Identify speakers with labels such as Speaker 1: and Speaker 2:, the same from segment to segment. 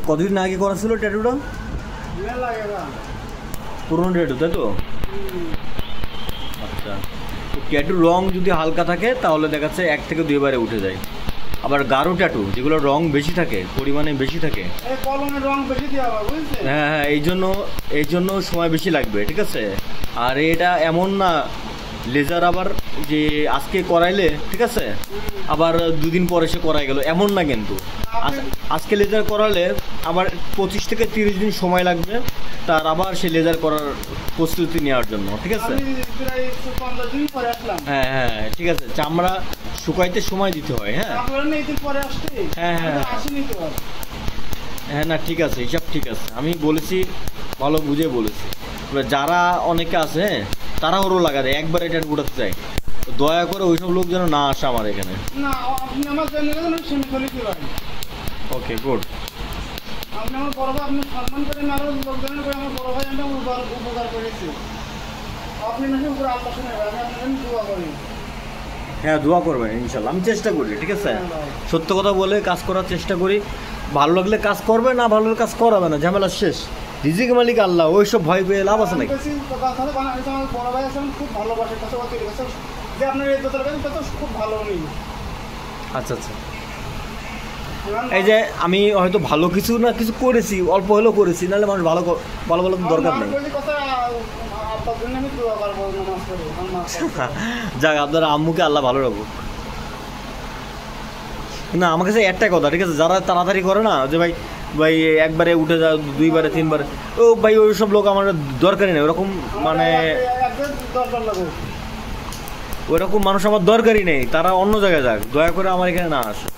Speaker 1: কতদিন আগে করা ছিল ট্যাটুটা? পুরোনো ট্যাটু, তাই তো? আচ্ছা, ট্যাটুর রং যদি হালকা থাকে তাহলে দেখাচ্ছে 1 থেকে 2 বারে উঠে যায়। আবার গাঢ় ট্যাটু যেগুলো রং বেশি থাকে, পরিমাণে বেশি থাকে, হ্যাঁ হ্যাঁ, এই জন্য সময় বেশি লাগবে, ঠিক আছে। আর এটা এমন না লেজার আবার যে আজকে করাইলে, ঠিক আছে, আবার 2 দিন পরে সে করাই গেল, এমন না কিন্তু। আজকে লেজার করালে আবার 25 থেকে 30 দিন সময় লাগবে তার আবার সে লেজার করার প্রস্তুতি নেওয়ার জন্য, ঠিক আছে। হ্যাঁ হ্যাঁ, ঠিক আছে, চামড়া শুকাইতে সময় দিতে হয়। হ্যাঁ হ্যাঁ হ্যাঁ হ্যাঁ, না ঠিক আছে, হিসাব ঠিক আছে, আমি বলেছি, ভালো বুঝে বলেছি। যারা অনেকে আছে তারা ওরও লাগা দেয়, একবার এটা উঠাতে চাই, তো দয়া করে ওইসব লোক যেন না আসে আমার এখানে। ওকে, গুড।
Speaker 2: আপনি আমার বড় ভাই, আপনি সম্মান করেন, আরো লোকজনের করে আমার বড় ভাই আমরা উপকার করেছি। আপনি নাকি উপরে আল্লাহ শুনে, আমি আপনাকে দোয়া করি।
Speaker 1: হ্যাঁ, দোয়া করবেন ইনশাল্লাহ, আমি চেষ্টা করি, ঠিক আছে। সত্য কথা বলে কাজ করার চেষ্টা করি। ভালো লাগলে কাজ করবে, না ভালো লাগলে কাজ করাবে না, ঝামেলা শেষ। রিজিক মালিক আল্লাহ, ওইসব ভয় পেয়ে লাভ আছে নাকি?
Speaker 2: বড় ভাই আছেন, খুব ভালোবাসে, যে আপনার এই দোতলা খুব ভালো নেই।
Speaker 1: আচ্ছা আচ্ছা, এই যে আমি হয়তো ভালো কিছু না কিছু করেছি, অল্প হলেও করেছি, নাহলে মানুষ ভালো ভালো ভালো দরকার নেই। যাক, আপনার আম্মুকে আল্লাহ ভালো রাখুক। না, আমার কাছে একটাই কথা, ঠিক আছে, যারা তাড়াতাড়ি করে না, যে ভাই ভাই একবারে উঠে যায়, 2 বারে 3 বারে, ও ভাই ওইসব লোক আমার দরকারই নেই, ওরকম মানে ওইরকম মানুষ আমার দরকারই নেই, তারা অন্য জায়গায় যাক, দয়া করে আমার এখানে না আসে।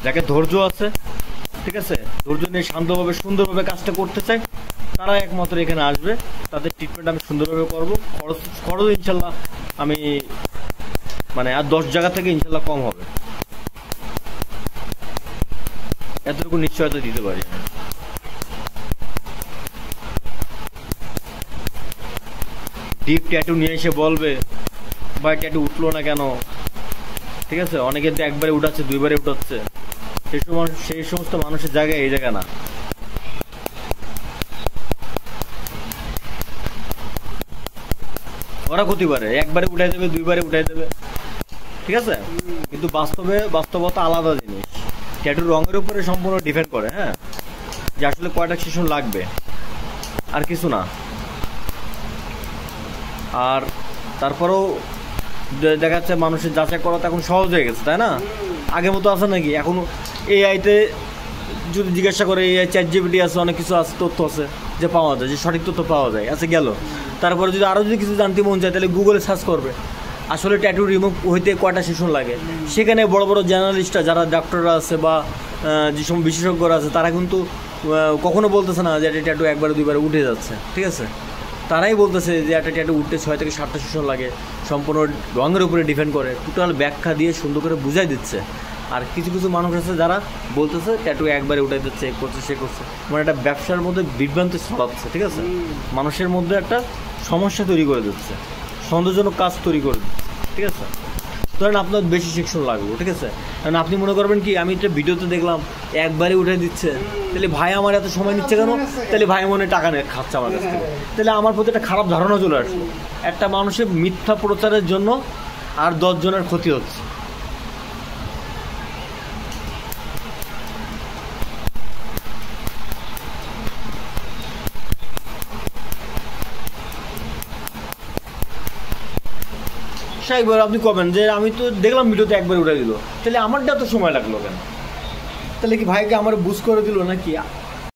Speaker 1: যাকে ধৈর্য আছে, ঠিক আছে, ধৈর্য নিয়ে শান্তভাবে সুন্দরভাবে কাজটা করতে চাই, তারা একমাত্র এখানে আসবে। তাদের ট্রিটমেন্ট আমি সুন্দরভাবে করবো। খরচ ইনশাল্লাহ আমি মানে আর 10 জায়গা থেকে ইনশাল্লাহ কম হবে, এতটুকু নিশ্চয়তা দিতে পারি। ডিপ ট্যাটু নিয়ে এসে বলবে ভাই ট্যাটু উঠলো না কেন, ঠিক আছে, অনেকে তো একবারে উঠাচ্ছে, 2 বারে উঠাচ্ছে, সেই সমস্ত মানুষের জায়গায় এই জায়গা না। ওরা ক্ষতি পারে, একবারে উঠাই দেবে, 2 বারে উঠাই দেবে, ঠিক আছে, কিন্তু বাস্তবতা আলাদা জিনিস। ট্যাটুর রঙের উপরে সম্পূর্ণ ডিপেন্ড করে, হ্যাঁ, যে আসলে কয়টা সেশন লাগবে, আর কিছু না। আর তারপরেও দেখা যাচ্ছে মানুষের যাচাই করা তো এখন সহজ হয়ে গেছে, তাই না? আগের মতো আছে নাকি? এখন এআইতে যদি জিজ্ঞাসা করে, এআই ChatGPT আছে, অনেক কিছু আছে, তথ্য আছে যে পাওয়া যায়, যে সঠিক তথ্য পাওয়া যায়, আছে গেল। তারপরে যদি আরও যদি কিছু জানতে মন চায় তাহলে গুগলে সার্চ করবে আসলে ট্যাটু রিমুভ হইতে কয়টা সেশন লাগে। সেখানে বড় বড় জার্নালিস্টরা, যারা ডাক্তাররা আছে বা যে সব বিশেষজ্ঞরা আছে, তারা কিন্তু কখনো বলতেছে না যে একটা ট্যাটু 1 বারে 2 বারে উঠে যাচ্ছে, ঠিক আছে। তারাই বলতেছে যে একটা ট্যাটু উঠতে 6 থেকে 7টা সেশন লাগে, সম্পূর্ণ রঙের উপরে ডিপেন্ড করে, টোটাল ব্যাখ্যা দিয়ে সুন্দর করে বুঝাই দিচ্ছে। আর কিছু কিছু মানুষ আছে যারা বলতেছে ট্যাটু 1 বারে উঠাই দিচ্ছে, এ করছে সে করছে, মানে একটা ব্যবসার মধ্যে বিভ্রান্তি ছড়াচ্ছে, ঠিক আছে, মানুষের মধ্যে একটা সমস্যা তৈরি করে দিচ্ছে, সন্দেহজনক কাজ তৈরি করে দিচ্ছে, ঠিক আছে। ধরেন আপনার বেশি সেকশন লাগবে, ঠিক আছে, কারণ আপনি মনে করবেন কি আমি একটা ভিডিওতে দেখলাম 1 বারে উঠে দিচ্ছে, তাহলে ভাই আমার এত সময় নিচ্ছে কেন, তাহলে ভাই মনে টাকা নিয়ে খাচ্ছে আমার কাছ থেকে, তাহলে আমার প্রতি একটা খারাপ ধারণা চলে আসলো। একটা মানুষের মিথ্যা প্রচারের জন্য আর 10 জনের ক্ষতি হচ্ছে। একবার আপনি কবেন যে আমি তো দেখলাম ভিডিওতে 1 বারে উঠে দিল, তাহলে আমারটা এত সময় লাগলো কেন? তাহলে কি ভাইকে আমার বুঝ করে দিল নাকি?